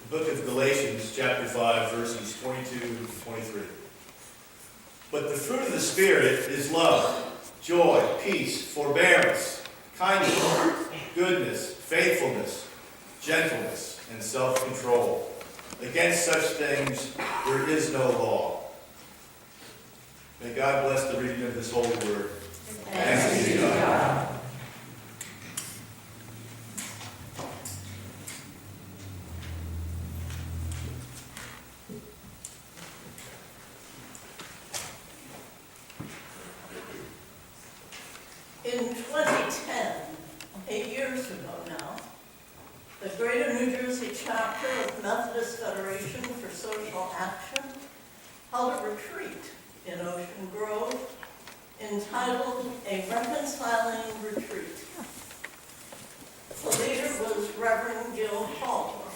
the book of Galations, chapter 5, verses 22 to 23. But the fruit of the Spirit is love, joy, peace, forbearance, kindness, goodness, faithfulness, gentleness, and self-control. Against such things there is no law. May God bless the reading of this holy word. Thanks be to God. In 2010, 8 years ago now, the Greater New Jersey chapter of Methodist Federation for Social Action held a retreat in Ocean Grove entitled A Reconciling Retreat. The leader was Reverend Gilbert Caldwell,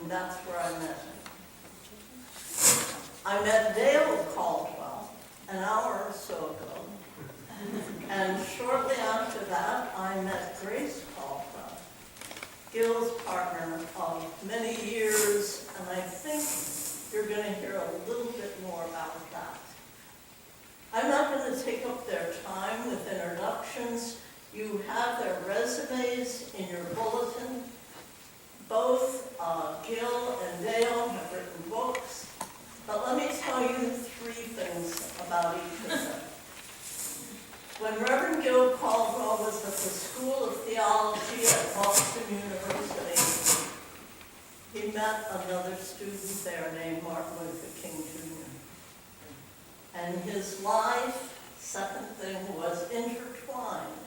and that's where I met him. I met Dale Caldwell an hour or so ago. And shortly after that, I met Grace Caldwell, Gil's partner of many years, and I think you're going to hear a little bit more about that. I'm not going to take up their time with introductions. You have their resumes in your bulletin. Both Gil and Dale have written books, but let me tell you 3 things about each of them. When Reverend Gilbert Caldwell was at the School of Theology at Boston University, he met another student there named Martin Luther King Jr. And his life, second thing, was intertwined.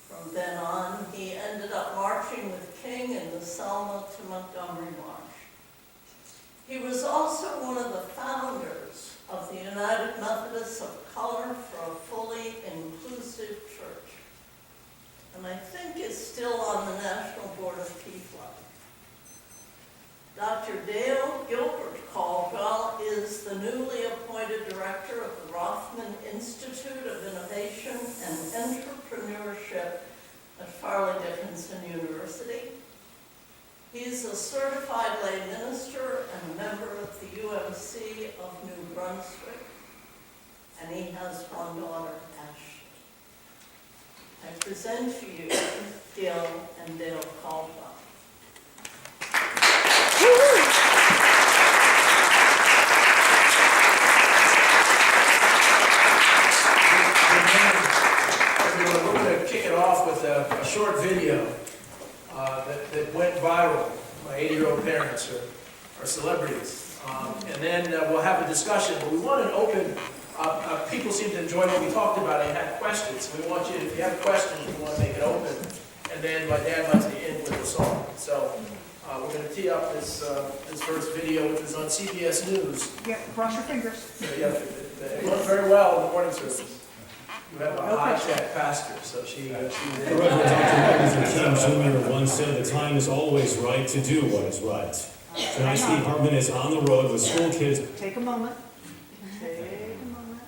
From then on, he ended up marching with King in the Selma to Montgomery March. He was also one of the founders of the United Methodists of Color for a Fully Inclusive Church. And I think is still on the National Board of PFLAG. Dr. Dale Gilbert Caldwell is the newly appointed director of the Rothman Institute of Innovation and Entrepreneurship at Farley Dickinson University. He's a certified lay minister and a member of the UMC of New Brunswick, and he has one daughter, Ashley. I present to you Gil and Dale Caldwell. Everyone, we're going to kick it off with a short video that went viral. My 80-year-old parents are celebrities. And then we'll have a discussion. But we want to open, people seem to enjoy what we talked about and had questions. We want you, if you have questions, we want to make it open. And then my dad likes to end with a song. So we're going to tee up this first video, which is on CBS News. Yeah, cross your fingers. Yeah, it went very well in the morning service. We have a high-tech pastor, so she The Reverend Dr. Martin Luther King Jr. once said, "The time is always right to do what is right." Tonight, Steve Hartman is on the road with school kids. Take a moment. Take a moment.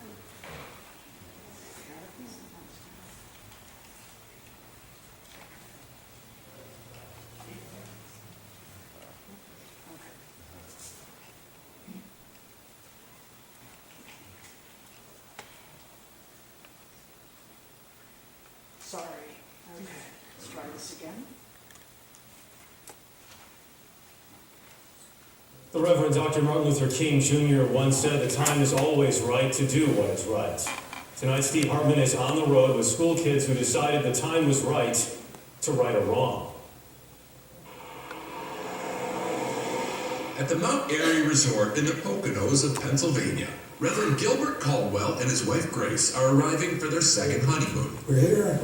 Sorry. Okay, let's try this again. The Reverend Dr. Martin Luther King Jr. once said, "The time is always right to do what is right." Tonight, Steve Hartman is on the road with school kids who decided the time was right to right a wrong. At the Mount Airy Resort in the Poconos of Pennsylvania, Reverend Gilbert Caldwell and his wife Grace are arriving for their second honeymoon. We're here.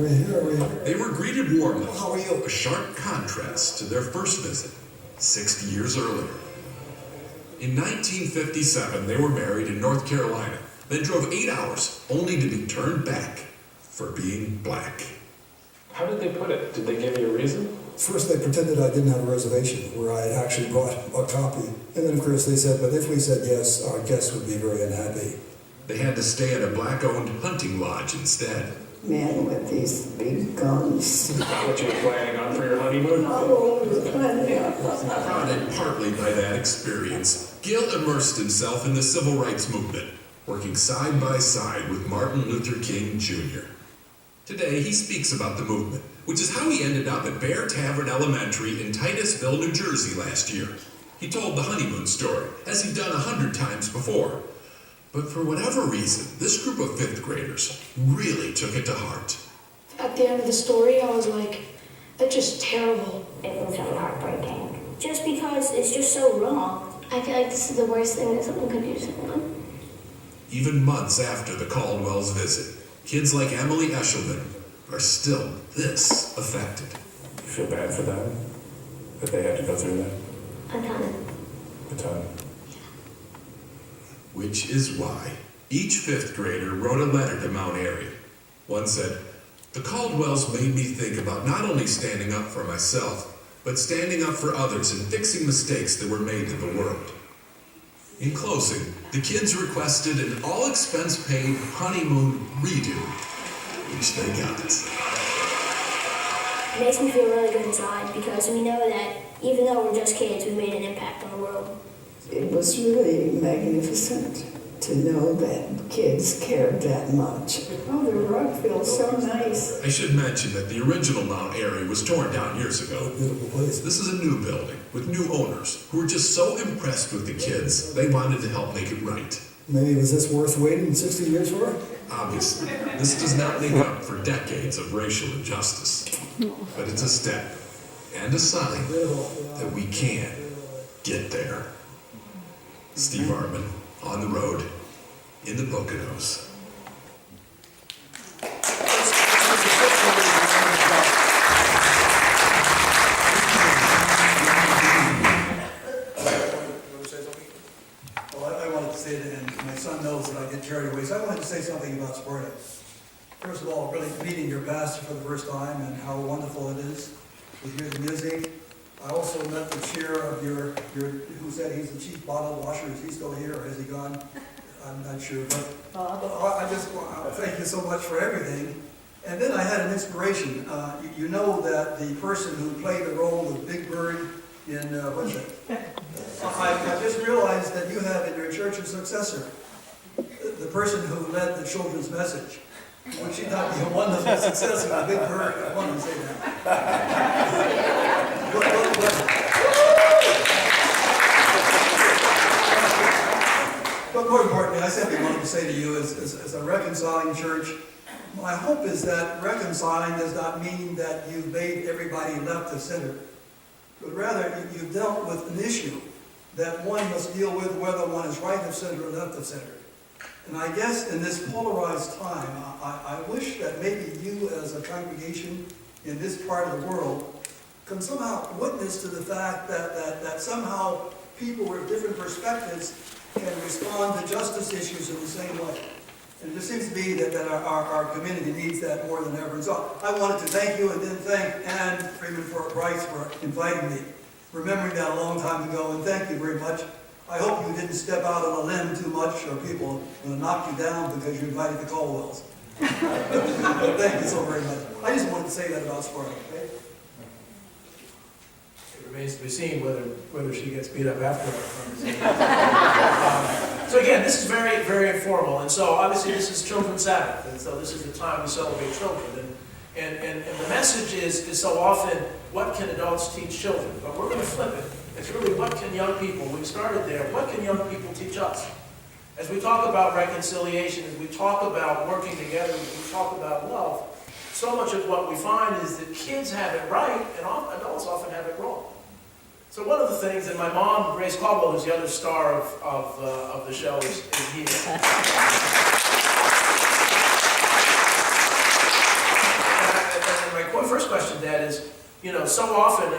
They were greeted warmly, How are you? a sharp contrast to their first visit 60 years earlier. In 1957, they were married in North Carolina, then drove 8 hours only to be turned back for being black. How did they put it? Did they give you a reason? First, they pretended I didn't have a reservation, where I had actually brought a copy. And then, of course, they said, but if we said yes, our guests would be very unhappy. They had to stay at a black-owned hunting lodge instead. Men with these big guns. Is that what you were planning on for your honeymoon? Oh, we were planning on Prodded partly by that experience, Gil immersed himself in the civil rights movement, working side by side with Martin Luther King Jr. Today, he speaks about the movement, which is how he ended up at Bear Tavern Elementary in Titusville, New Jersey last year. He told the honeymoon story, as he'd done 100 times before. But for whatever reason, this group of fifth graders really took it to heart. At the end of the story, I was like, that's just terrible. It was really heartbreaking. Just because it's just so wrong. I feel like this is the worst thing that someone could do to someone. Even months after the Caldwells' visit, kids like Emily Eshelman are still this affected. You feel bad for them? That they had to go through that? A ton. A ton. Which is why each fifth grader wrote a letter to Mount Airy. One said, "The Caldwells made me think about not only standing up for myself, but standing up for others and fixing mistakes that were made in the world." In closing, the kids requested an all-expense-paid honeymoon redo, which they got. It makes me feel really good inside because we know that even though we're just kids, we made an impact on the world. It was really magnificent to know that kids cared that much. Oh, the rug feels so nice. I should mention that the original Mount Airy was torn down years ago. This is a new building with new owners who were just so impressed with the kids, they wanted to help make it right. Maybe was this worth waiting 60 years for? Obviously, this does not make up for decades of racial injustice, but it's a step and a sign that we can get there. Steve Hartman, on the road, in the Poconos. Well, I wanted to say that, and my son knows that I get carried away, so I wanted to say something about Sparta. First of all, really meeting your pastor for the first time and how wonderful it is to hear the music. I also met the chair of your who said he's the chief bottle washer. Is he still here or has he gone? I'm not sure, but I just thank you so much for everything. And then I had an inspiration. You know that the person who played the role of Big Bird in, what's it? I just realized that you have in your church a successor. The person who led the children's message. Would she not be a wonderful successor of Big Bird? I wanted to say that. But more importantly, I simply wanted to say to you, as a reconciling church, my hope is that reconciling does not mean that you've made everybody left of center, but rather you've dealt with an issue that one must deal with whether one is right of center or left of center. And I guess in this polarized time, I wish that maybe you as a congregation in this part of the world can somehow witness to the fact that somehow people with different perspectives can respond to justice issues in the same way. And it just seems to me that our community needs that more than ever. And so I wanted to thank you and then thank Ann Freeman Rice for inviting me, remembering that a long time ago, and thank you very much. I hope you didn't step out on a limb too much or people are going to knock you down because you invited the Caldwells. Thank you so very much. I just wanted to say that about Sparta. Okay? It remains to be seen whether she gets beat up after So again, this is very, very informal, and so obviously this is Children's Sabbath, and so this is the time we celebrate children. And the message is so often, what can adults teach children? But we're going to flip it. It's really, what can young people, we started there, what can young people teach us? As we talk about reconciliation, as we talk about working together, as we talk about love, so much of what we find is that kids have it right, and adults often have it wrong. So one of the things, and my mom, Grace Caldwell, who's the other star of the show, is here. And my first question, Dad, is, you know, so often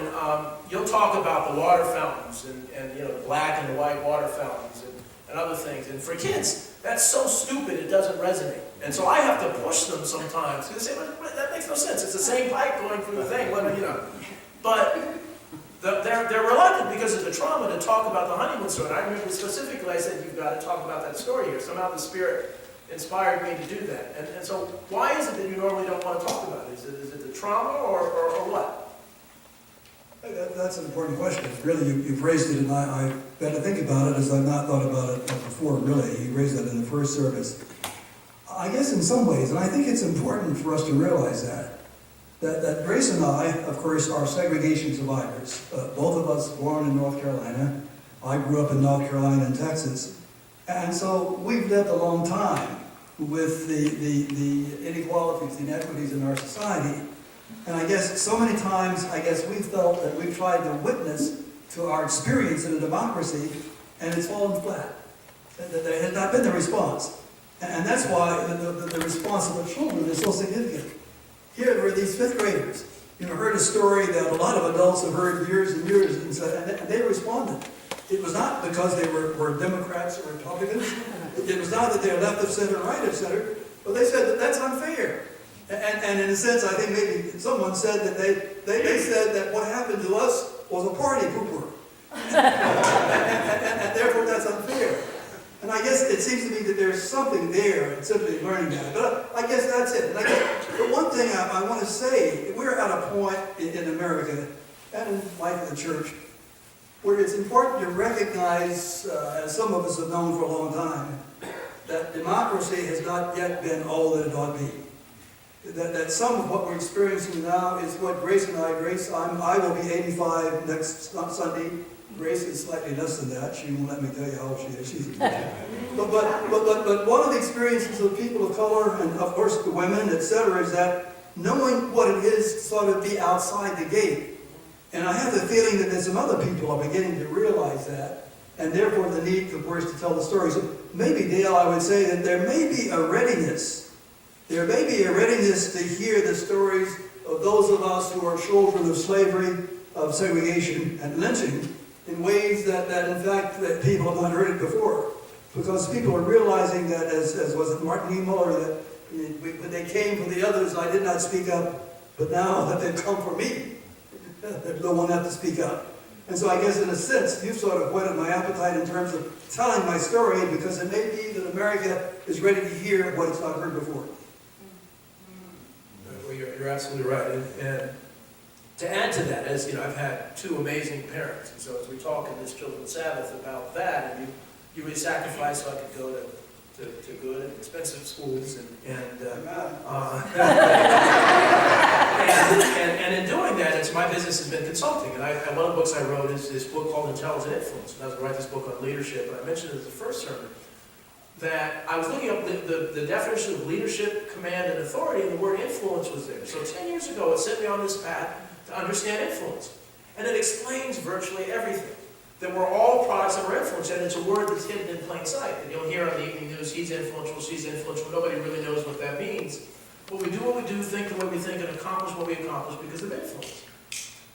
you'll talk about the water fountains and you know, the black and the white water fountains and other things. And for kids, that's so stupid it doesn't resonate. And so I have to push them sometimes. Because they say, well, that makes no sense. It's the same pipe going through the thing. You know. But they're reluctant because of the trauma to talk about the honeymoon story. And I remember specifically I said, you've got to talk about that story here. Somehow the Spirit inspired me to do that. And so why is it that you normally don't want to talk about it? Is it the trauma or what? That's an important question. Really, you've raised it, and I've got to think about it as I've not thought about it before, really. You raised that in the first service. I guess in some ways, and I think it's important for us to realize that Grace and I, of course, are segregation survivors. Both of us born in North Carolina. I grew up in North Carolina and Texas. And so we've lived a long time with the inequalities, the inequities in our society. And I guess so many times, we've felt that we've tried to witness to our experience in a democracy, and it's fallen flat. There has not been the response. And that's why the response of the children is so significant. Here were these fifth graders, heard a story that a lot of adults have heard years and years, and they responded. It was not because they were Democrats or Republicans. It was not that they were left of center or right of center, but they said that that's unfair. And in a sense, I think maybe someone said that they said that what happened to us was a party pooper. and therefore that's unfair. And I guess it seems to me that there's something there in simply learning that. But I guess that's it. And I guess the one thing I want to say, we're at a point in America and in life of the church where it's important to recognize, as some of us have known for a long time, that democracy has not yet been all that it ought to be. That some of what we're experiencing now is what Grace and I will be 85 next Sunday. Grace is slightly less than that. She won't let me tell you how old she is. But one of the experiences of people of color, and of course the women, etc., is that knowing what it is to sort of be outside the gate. And I have the feeling that there's some other people are beginning to realize that, and therefore the need, of course, to tell the story. So maybe, Dale, I would say that there may be a readiness. There may be a readiness to hear the stories of those of us who are children of slavery, of segregation, and lynching, in ways that in fact, that people have not heard it before. Because people are realizing that, as was it Martin E. Muller, that when they came for the others, I did not speak up, but now that they've come for me, there's no one left to speak up. And so I guess in a sense, you've sort of whetted my appetite in terms of telling my story, because it may be that America is ready to hear what it's not heard before. Well, you're absolutely right. And to add to that, as I've had two amazing parents, and so as we talk in this Children's Sabbath about that, and you really sacrificed so I could go to good and expensive schools, and in doing that, it's my business has been consulting, and one of the books I wrote is this book called Intelligent Influence, and I was going to write this book on leadership, and I mentioned it as the first sermon, that I was looking up the definition of leadership, command, and authority, and the word influence was there. So 10 years ago, it set me on this path to understand influence, and it explains virtually everything. That we're all products of our influence, and it's a word that's hidden in plain sight. And you'll hear on the evening news, he's influential, she's influential. Nobody really knows what that means. But we do what we do, think the way we think, and accomplish what we accomplish because of influence.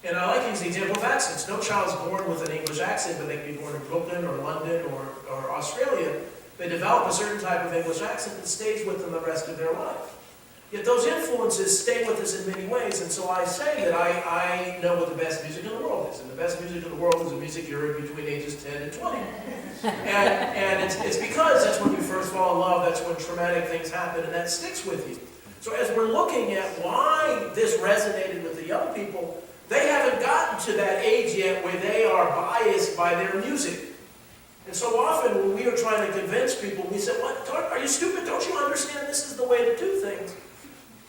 And I like using the example of accents. No child is born with an English accent, but they can be born in Brooklyn or London or Australia. They develop a certain type of English accent that stays with them the rest of their life. Yet those influences stay with us in many ways, and so I say that I know what the best music in the world is, and the best music in the world is the music you heard between ages 10 and 20. And it's because that's when you first fall in love, that's when traumatic things happen, and that sticks with you. So as we're looking at why this resonated with the young people, they haven't gotten to that age yet where they are biased by their music. And so often when we are trying to convince people, we say, "What? Are you stupid? Don't you understand this is the way to do things?"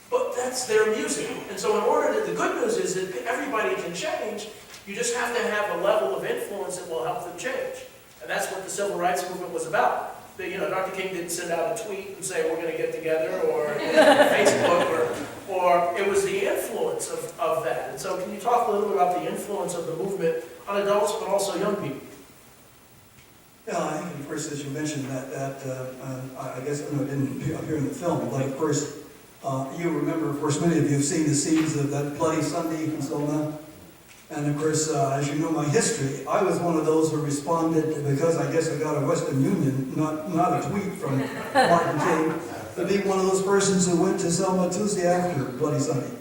But that's their music. And so in order to, the good news is that everybody can change. You just have to have a level of influence that will help them change. And that's what the civil rights movement was about. Dr. King didn't send out a tweet and say, we're going to get together, or Facebook, or it was the influence of that. And so can you talk a little bit about the influence of the movement on adults, but also young people? Yeah, I think, of course, as you mentioned, that I guess it didn't appear in the film, but of course, you remember, of course, many of you have seen the scenes of that bloody Sunday in Selma. And of course, as you know my history, I was one of those who responded because I guess I got a Western Union, not a tweet from Martin King, to be one of those persons who went to Selma Tuesday after Bloody Sunday.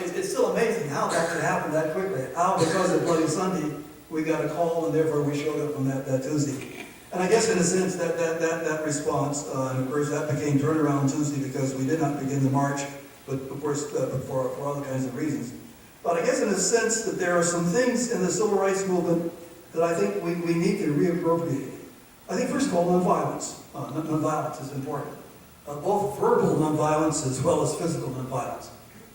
It's still amazing how that could happen that quickly. How, because of Bloody Sunday, we got a call and therefore we showed up on that Tuesday. And I guess in a sense that response, and of course that became Turnaround Tuesday because we did not begin the march, but of course for other kinds of reasons. But I guess in a sense that there are some things in the civil rights movement that I think we need to reappropriate. I think, first of all, nonviolence. Nonviolence is important. Both verbal nonviolence as well as physical nonviolence.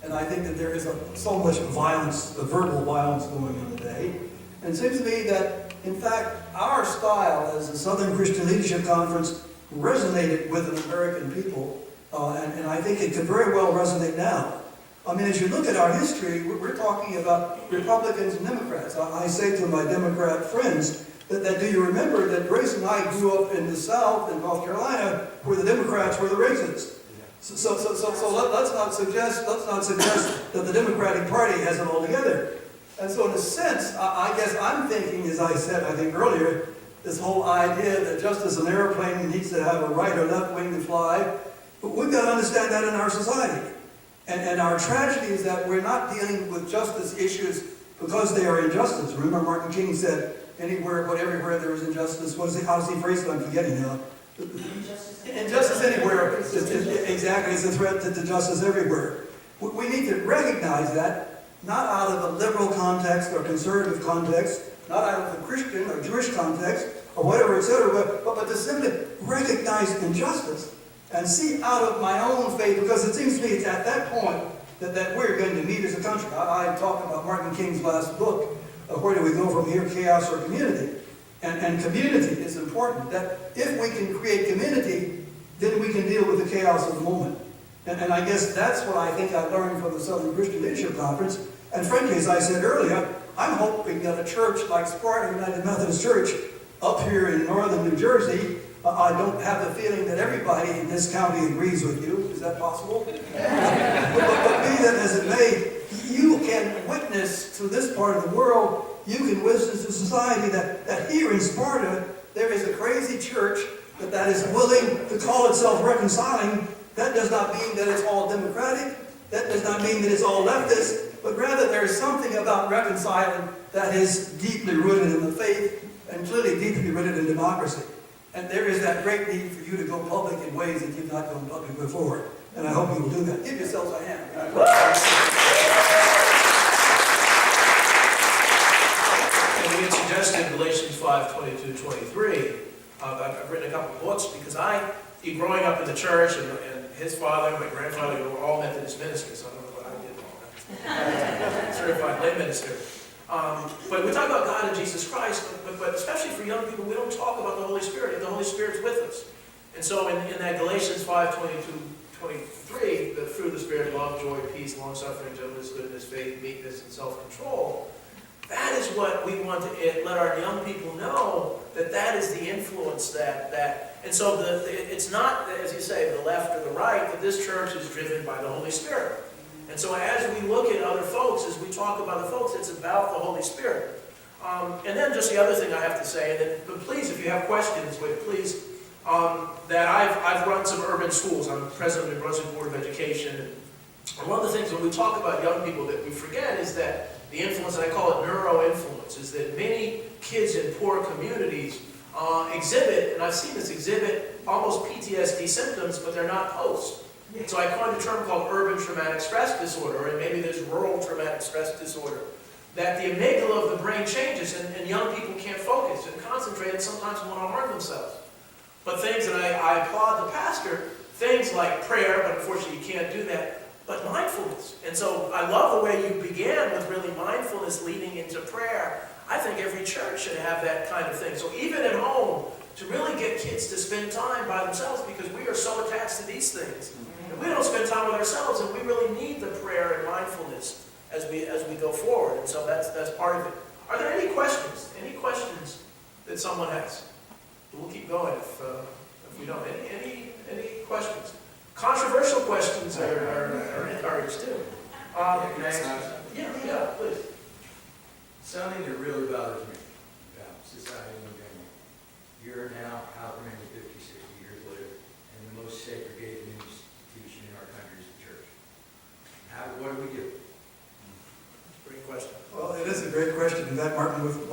And I think that there is so much violence, verbal violence going on today. And it seems to me that, in fact, our style as a Southern Christian Leadership Conference resonated with the American people, and I think it could very well resonate now. I mean, as you look at our history, we're talking about Republicans and Democrats. I say to my Democrat friends that do you remember that Grace and I grew up in the South, in North Carolina, where the Democrats were the racists. So let's not suggest that the Democratic Party has it all together. And so in a sense, I guess I'm thinking, as I said, I think earlier, this whole idea that just as an airplane needs to have a right or left wing to fly, but we've got to understand that in our society. And our tragedy is that we're not dealing with justice issues because they are injustice. Remember Martin King said, anywhere, but everywhere there is injustice. How does he phrase it? I'm forgetting now. Injustice anywhere, exactly, it's a threat to justice everywhere. We need to recognize that, not out of a liberal context or conservative context, not out of a Christian or Jewish context, or whatever, etc., but to simply recognize injustice and see out of my own faith, because it seems to me it's at that point that we're going to meet as a country. I talked about Martin King's last book, Where Do We Go From Here, Chaos or Community? And community is important, that if we can create community, then we can deal with the chaos of the moment. And I guess that's what I think I learned from the Southern Christian Leadership Conference. And frankly, as I said earlier, I'm hoping that a church like Sparta United Methodist Church up here in northern New Jersey, I don't have the feeling that everybody in this county agrees with you. Is that possible? but be that as it may, you can witness to this part of the world, you can witness to society that here in Sparta, there is a crazy church that is willing to call itself reconciling. That does not mean that it's all democratic. That does not mean that it's all leftist. But rather there is something about reconciling that is deeply rooted in the faith and clearly deeply rooted in democracy. And there is that great need for you to go public in ways that you've not gone public before. And I hope you will do that. Give yourselves a hand. And we had suggested Galatians 5:22-23. I've written a couple of books because growing up in the church, and his father, my grandfather, were all Methodist ministers. I don't know what I did all that. Certified lay minister. But we talk about God and Jesus Christ, but especially for young people, we don't talk about the Holy Spirit, and the Holy Spirit's with us. And so in that Galatians 5:22-23, the fruit of the Spirit, love, joy, peace, long-suffering, gentleness, goodness, faith, meekness, and self-control, that is what we want to let our young people know, that is the influence and so it's not, as you say, the left or the right, that this church is driven by the Holy Spirit. And so as we look at other folks, as we talk about the folks, it's about the Holy Spirit. And then just the other thing I have to say, but please, if you have questions, please, that I've run some urban schools. I'm president of the Brunswick Board of Education. And one of the things when we talk about young people that we forget is that the influence, and I call it neuro-influence, is that many kids in poor communities exhibit, and I've seen this exhibit, almost PTSD symptoms, but they're not post. So I coined a term called urban traumatic stress disorder, and maybe there's rural traumatic stress disorder, that the amygdala of the brain changes, and young people can't focus and concentrate and sometimes want to harm themselves. But things, and I applaud the pastor, things like prayer, but unfortunately you can't do that, but mindfulness. And so I love the way you began with really mindfulness leading into prayer. I think every church should have that kind of thing. So even at home, to really get kids to spend time by themselves, because we are so attached to these things. And we don't spend time with ourselves, and we really need the prayer and mindfulness as we go forward. And so that's part of it. Are there any questions? Any questions that someone has? We'll keep going if we don't. Any questions? Controversial questions are encouraged too. Can I ask you? Yeah, please. Something that really bothers me about society in Montgomery. You're now, however many, 50, 60 years later, and the most segregated institution in our country is the church. What do we do? Great question. Well, it is a great question. In fact, Martin Luther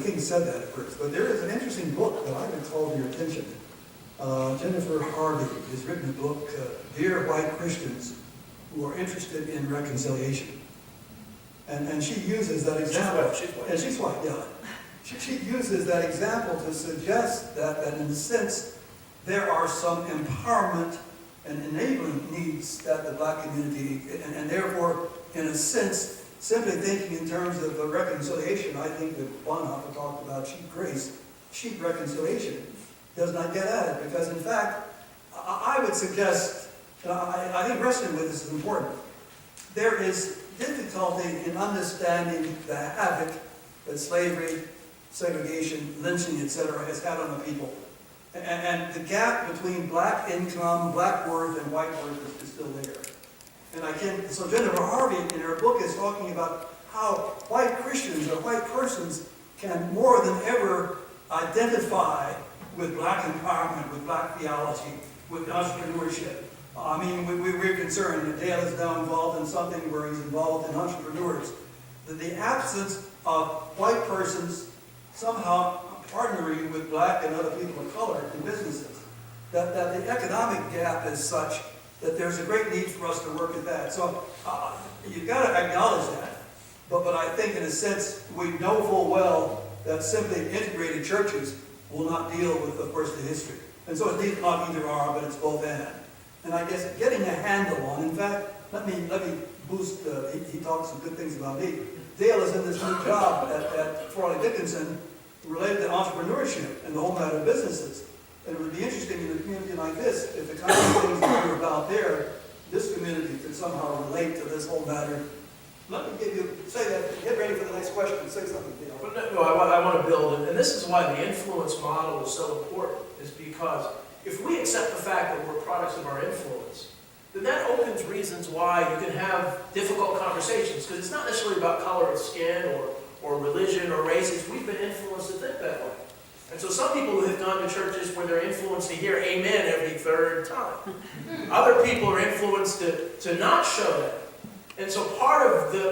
King said that at first. But there is an interesting book that I would call to your attention. Jennifer Harvey has written a book, Dear White Christians Who Are Interested in Reconciliation. And she uses that example. She's white. And she's white, yeah. She uses that example to suggest that in a sense, there are some empowerment and enabling needs that the black community, and therefore, in a sense, simply thinking in terms of reconciliation, I think that Bonhoeffer talked about cheap grace, cheap reconciliation, does not get at it. Because in fact, I would suggest, I think wrestling with this is important, there is difficulty in understanding the havoc that slavery, segregation, lynching, etc. has had on the people. And the gap between black income, black worth, and white worth is still there. And so Jennifer Harvey in her book is talking about how white Christians or white persons can more than ever identify with black empowerment, with black theology, with entrepreneurship. I mean, we're concerned that Dale is now involved in something where he's involved in entrepreneurs. That the absence of white persons somehow partnering with black and other people of color in businesses, that the economic gap is such that there's a great need for us to work at that. So you've got to acknowledge that. But I think in a sense, we know full well that simply integrated churches will not deal with, of course, the history. And so it's not either or, but it's both and. And I guess getting a handle on, in fact, let me boost, he talks some good things about me. Dale is in this new job at Farley Dickinson related to entrepreneurship and the whole matter of businesses. And it would be interesting in a community like this, if the kind of things that you're about there, this community could somehow relate to this whole matter. Let me say that, get ready for the next question, say something, Dale. No, I want to build, and this is why the influence model is so important, is because if we accept the fact that we're products of our influence, then that opens reasons why you can have difficult conversations, because it's not necessarily about color of skin or religion or races. We've been influenced to think that way. And so some people who have gone to churches where they're influenced to hear amen every third time. Other people are influenced to not show that. And so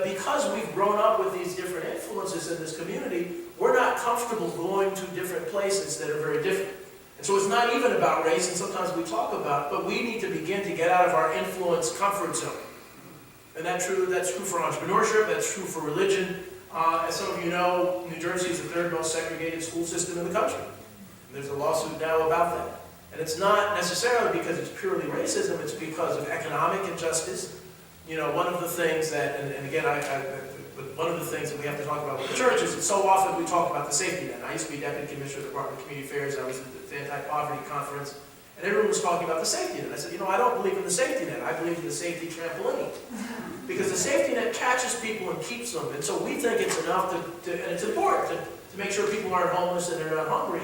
because we've grown up with these different influences in this community, we're not comfortable going to different places that are very different. And so it's not even about race, and sometimes we talk about, but we need to begin to get out of our influence comfort zone. And that's true for entrepreneurship, that's true for religion. As some of you know, New Jersey is the third most segregated school system in the country. And there's a lawsuit now about that. And it's not necessarily because it's purely racism, it's because of economic injustice. You know, one of the things that, and again, one of the things that we have to talk about with the church is that so often we talk about the safety net. I used to be Deputy Commissioner of the Department of Community Affairs. I was at the Anti-Poverty Conference, and everyone was talking about the safety net. I said, I don't believe in the safety net. I believe in the safety trampoline. Because the safety net catches people and keeps them. And so we think it's enough and it's important to make sure people aren't homeless and they're not hungry.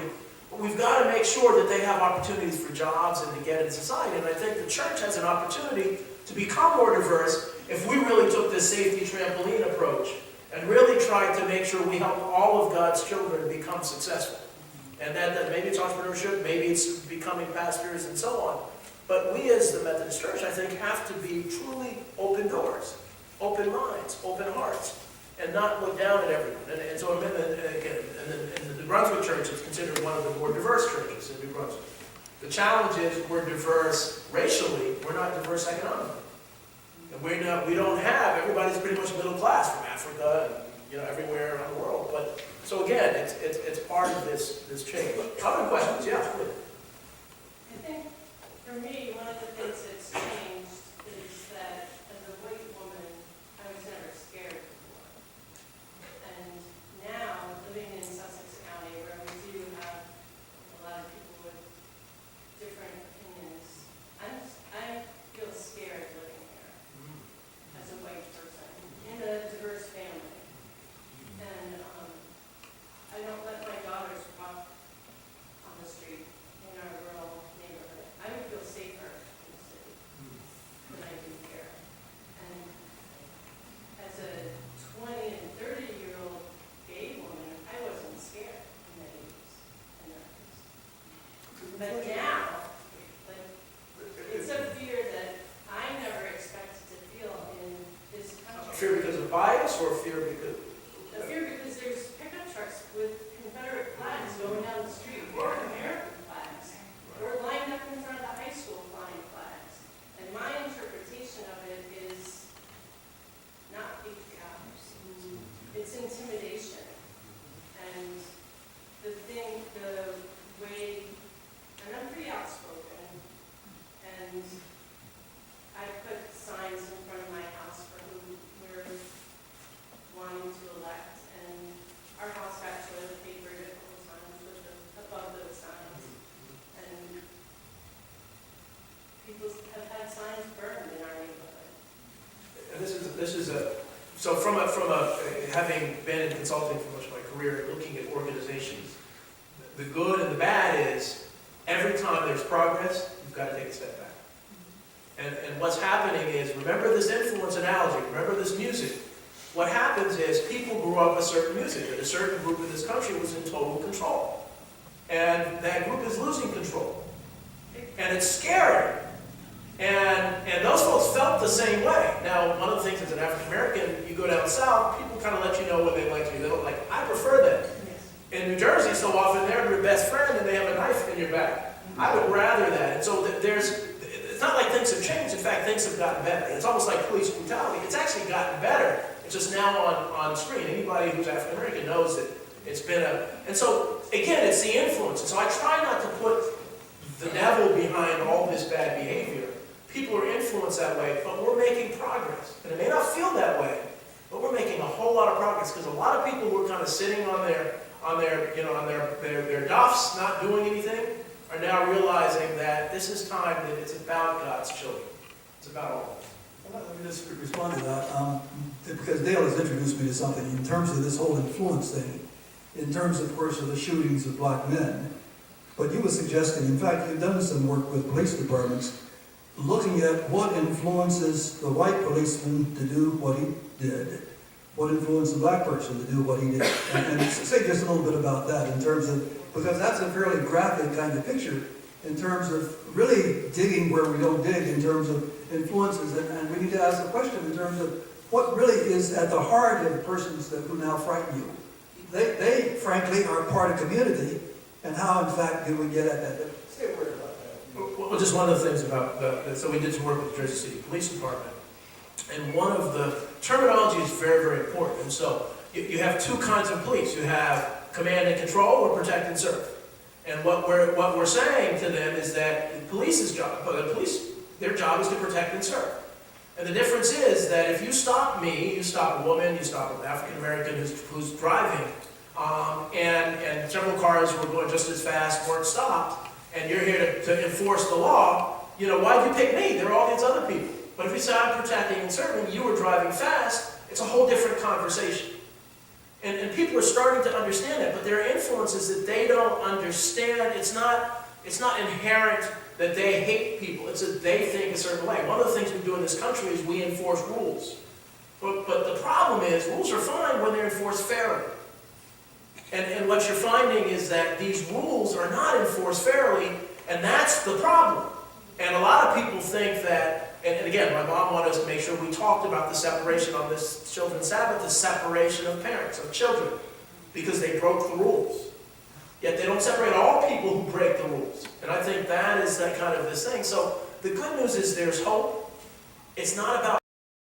But we've got to make sure that they have opportunities for jobs and to get in society. And I think the church has an opportunity to become more diverse if we really took this safety trampoline approach and really tried to make sure we help all of God's children become successful. And that maybe it's entrepreneurship, maybe it's becoming pastors and so on. But we as the Methodist Church, I think, have to be truly open doors, open minds, open hearts, and not look down at everyone. And so in the New Brunswick Church, it's considered one of the more diverse churches in New Brunswick. The challenge is we're diverse racially, we're not diverse economically. And we don't have, everybody's pretty much middle class from Africa and everywhere around the world. But so again, it's part of this change. Other questions? Yeah, please. I think for me, one of the things that's changed is that as a white woman, I was never scared before. And now, living in Sussex County, where we do have a lot of people with different opinions, I feel scared living here as a white person in a diverse family. And I don't let my daughters walk on the street in our rural neighborhood. I would feel safer in the city than I do here. And as a 20 and 30-year-old gay woman, I wasn't scared in the 80s and 90s. But now, it's a fear that I never expected to feel in this country. Fear because of bias or fear because? A fear because there's pickup trucks with Confederate flags going down the street, or American flags. We're lined up in front of the high school flying flags. And my interpretation of it is not patriotic. So having been in consulting for much of my career, looking at organizations, the good and the bad is every time there's progress, you've got to take a step back. And what's happening is, remember this influence analogy, remember this music. What happens is people grew up with certain music, and a certain group in this country was in total control. And that group is losing control. And it's scary. And those folks felt the same way. Now, one of the things as an African American, you go down south, people kind of let you know what they like you. They don't like, I prefer that. In New Jersey, so often they're your best friend and they have a knife in your back. I would rather that. And so it's not like things have changed. In fact, things have gotten better. It's almost like police brutality. It's actually gotten better. It's just now on screen. Anybody who's African American knows that it's been and so again, it's the influence. And so I try not to put the devil behind all this bad behavior. People are influenced that way, but we're making progress. And it may not feel that way, but we're making a whole lot of progress because a lot of people who are kind of sitting on their duffs, not doing anything, are now realizing that this is time that it's about God's children. It's about all of us. Let me just respond to that, because Dale has introduced me to something in terms of this whole influence thing, in terms, of course, of the shootings of black men. But you were suggesting, in fact, you've done some work with police departments, looking at what influences the white policeman to do what he did, what influenced the black person to do what he did. And say just a little bit about that in terms of, because that's a fairly graphic kind of picture in terms of really digging where we don't dig in terms of influences. And we need to ask the question in terms of what really is at the heart of persons who now frighten you. They frankly, are part of community, and how, in fact, do we get at that? Say a word about that. Well, just one of the things about so we did some work with the Jersey City Police Department, and one of the terminology is very, very important. And so you have two kinds of police. You have command and control, or protect and serve. And what we're saying to them is that the police's job, their job is to protect and serve. And the difference is that if you stop me, you stop a woman, you stop an African American who's driving, and several cars were going just as fast, weren't stopped, and you're here to enforce the law, why'd you pick me? There are all these other people. But if you say I'm protecting and serving, you were driving fast, it's a whole different conversation. And people are starting to understand that, but there are influences that they don't understand. It's not inherent that they hate people. It's that they think a certain way. One of the things we do in this country is we enforce rules. But the problem is, rules are fine when they're enforced fairly. And what you're finding is that these rules are not enforced fairly, and that's the problem. And a lot of people think that, and again, my mom wanted us to make sure we talked about the separation on this Children's Sabbath, the separation of parents, of children, because they broke the rules. Yet they don't separate all people who break the rules. And I think that is that kind of this thing. So the good news is there's hope. It's not about